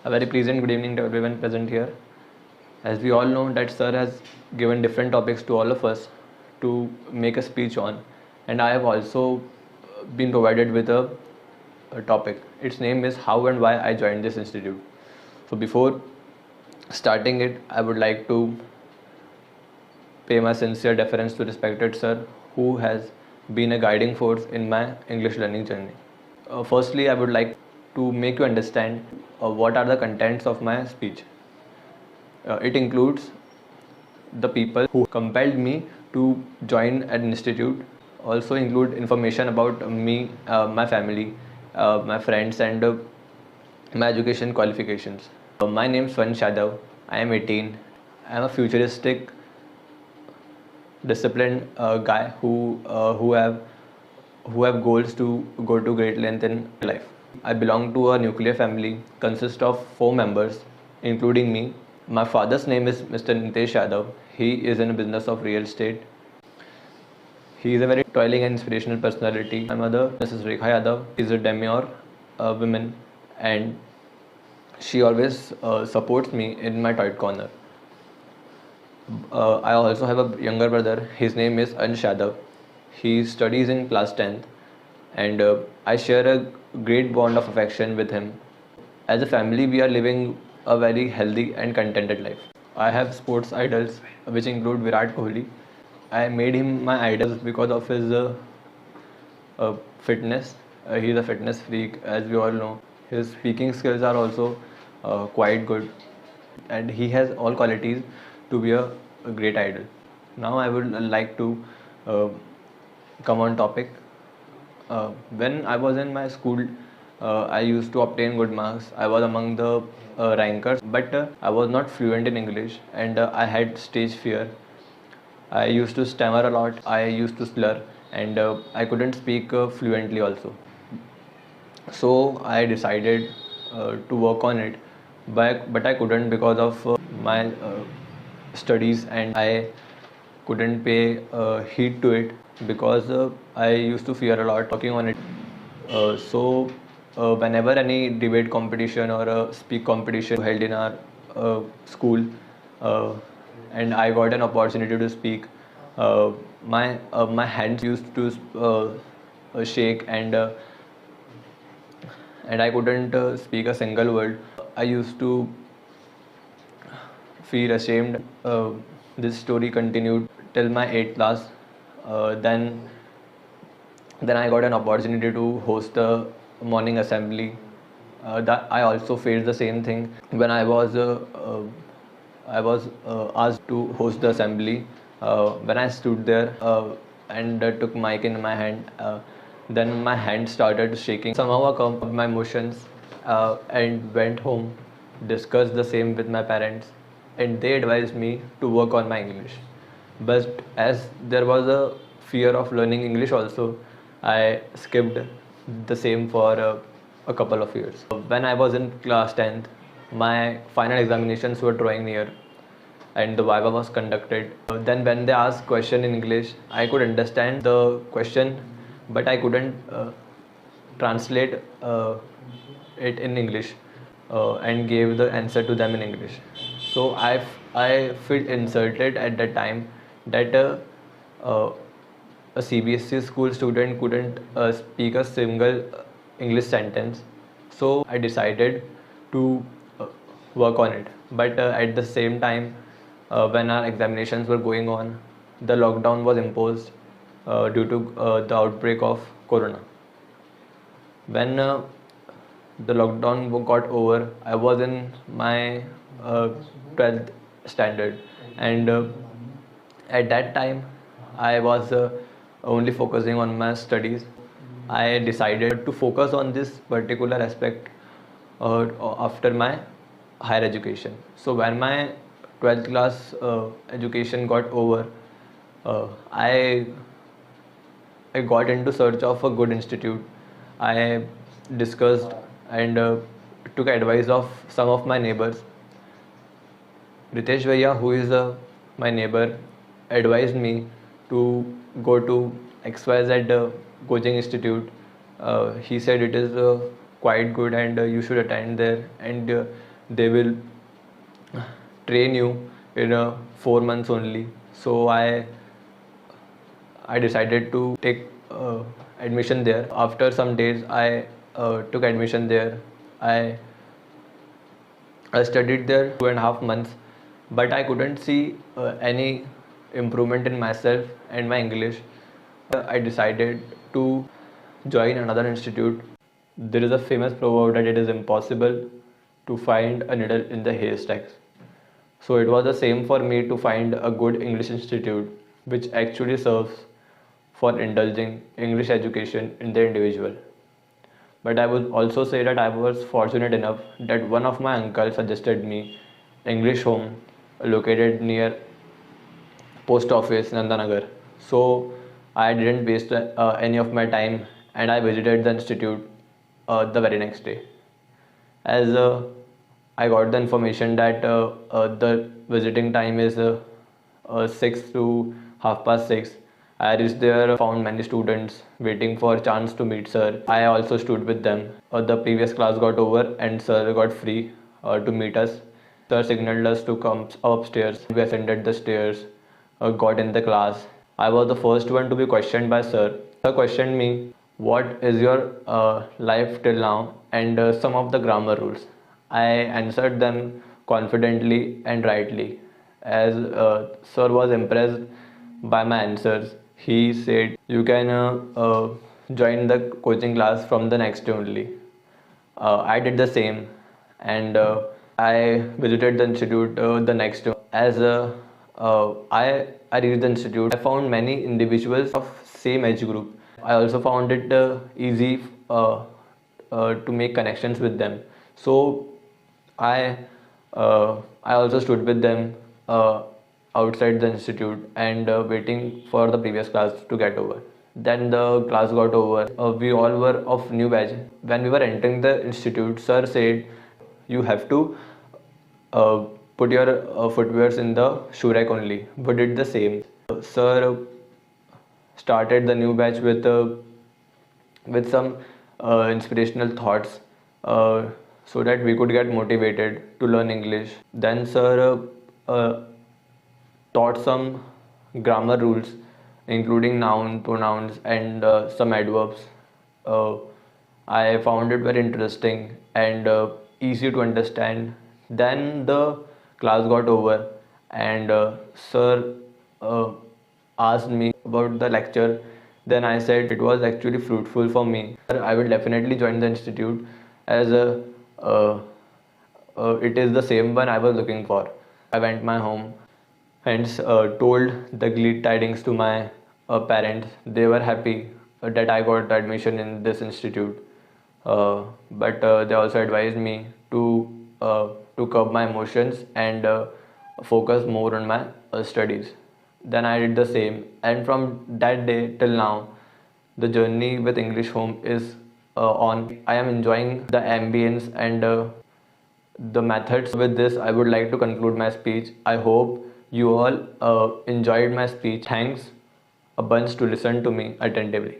A very pleasant good evening to everyone present here. As we all know that sir has given different topics to all of us to make a speech on, and I have also been provided with a topic. Its name is how and why I joined this institute. So before starting it, I would like to pay my sincere deference to respected sir who has been a guiding force in my English learning journey. Firstly, I would like to make you understand what are the contents of my speech. It includes the people who compelled me to join an institute, also include information about me, my family, my friends, and my education qualifications. My name is Swan Shadav. I am 18. I am a futuristic, disciplined guy who have goals to go to great length in life. I belong to a nuclear family, consists of 4 members, including me. My father's name is Mr. Nitesh Yadav. He is in a business of real estate. He is a very toiling and inspirational personality. My mother, Mrs. Rekha Yadav, is a demure woman, and she always supports me in my tight corner. I also have a younger brother. His name is Ansh Yadav. He studies in class 10th, and I share a great bond of affection with him. As a family, we are living a very healthy and contented life. I have sports idols, which include Virat Kohli. I made him my idol because of his fitness. He is a fitness freak, as we all know. His speaking skills are also quite good, and he has all qualities to be a great idol. Now I would like to uh, come on topic. When I was in my school, I used to obtain good marks. I was among the rankers, but I was not fluent in English, and I had stage fear. I used to stammer a lot. I used to slur, and I couldn't speak fluently also. So I decided to work on it, but I couldn't because of my studies, and I couldn't pay heed to it because I used to fear a lot working on it. Whenever any debate competition or a speak competition held in our school, uh, and I got an opportunity to speak, my hands used to shake, and I couldn't speak a single word. I used to feel ashamed. This story continued till my 8th class. Uh, then then I got an opportunity to host a morning assembly. That I also faced the same thing when I was asked to host the assembly. When I stood there and took mic in my hand, then my hand started shaking. Somehow I calmed my emotions and went home, discussed the same with my parents, and they advised me to work on my English. But as there was a fear of learning English also, I skipped the same for a couple of years. When I was in class 10th, my final examinations were drawing near, and the viva was conducted. Then when they asked question in English, I could understand the question, but I couldn't translate it in English and gave the answer to them in English. So I felt insulted at that time that uh, a CBSE school student couldn't speak a single English sentence. So I decided to work on it. But at the same time, when our examinations were going on, the lockdown was imposed due to the outbreak of Corona. When the lockdown got over, I was in my 12th standard, and at that time I was only focusing on my studies. I decided to focus on this particular aspect after my higher education. So when my 12th class education got over, uh, I I got into search of a good institute. I discussed and took advice of some of my neighbors. Ritesh Bhaiya, who is my neighbor, advised me to go to XYZ coaching institute. He said it is quite good, and you should attend there, and they will train you in 4 months only. So I decided to take admission there. After some days, I took admission there. I I studied there 2.5 months, but I couldn't see any improvement in myself and my English. I decided to join another institute. There is a famous proverb that it is impossible to find a needle in the haystack. So it was the same for me to find a good English institute which actually serves for indulging English education in the individual. But I would also say that I was fortunate enough that one of my uncles suggested me English home located near post office Nandanagar. So I didn't waste any of my time and I visited the institute the very next day. As I got the information that the visiting time is 6 to half past 6. I reached there, found many students waiting for a chance to meet sir. I also stood with them. The previous class got over and sir got free to meet us. Sir signaled us to come upstairs. We ascended the stairs, got in the class. I was the first one to be questioned by sir. Sir questioned me, what is your life till now and some of the grammar rules. I answered them confidently and rightly. As sir was impressed by my answers, he said, you can join the coaching class from the next day only. I did the same and I visited the institute the next day. As I reached the institute, I found many individuals of same age group. I also found it easy to make connections with them. So I I also stood with them outside the institute and waiting for the previous class to get over. Then the class got over. We all were of new batch. When we were entering the institute, sir said, "You have to uh, put your footwears in the shoe rack only." We did the same. Sir started the new batch with some inspirational thoughts so that we could get motivated to learn English. Then sir taught some grammar rules, including noun, pronouns, and some adverbs. Uh, I found it very interesting and easy to understand. Then the class got over, and sir uh, asked me about the lecture. Then I said it was actually fruitful for me. I will definitely join the institute as uh, it is the same one I was looking for. I went my home, hence told the glad tidings to my parents. They were happy that I got admission in this institute, but they also advised me to curb my emotions and focus more on my studies. Then I did the same, and from that day till now, the journey with English Home is on. I am enjoying the ambience and the methods. With this, I would like to conclude my speech. I hope you all enjoyed my speech. Thanks a bunch to listen to me attentively.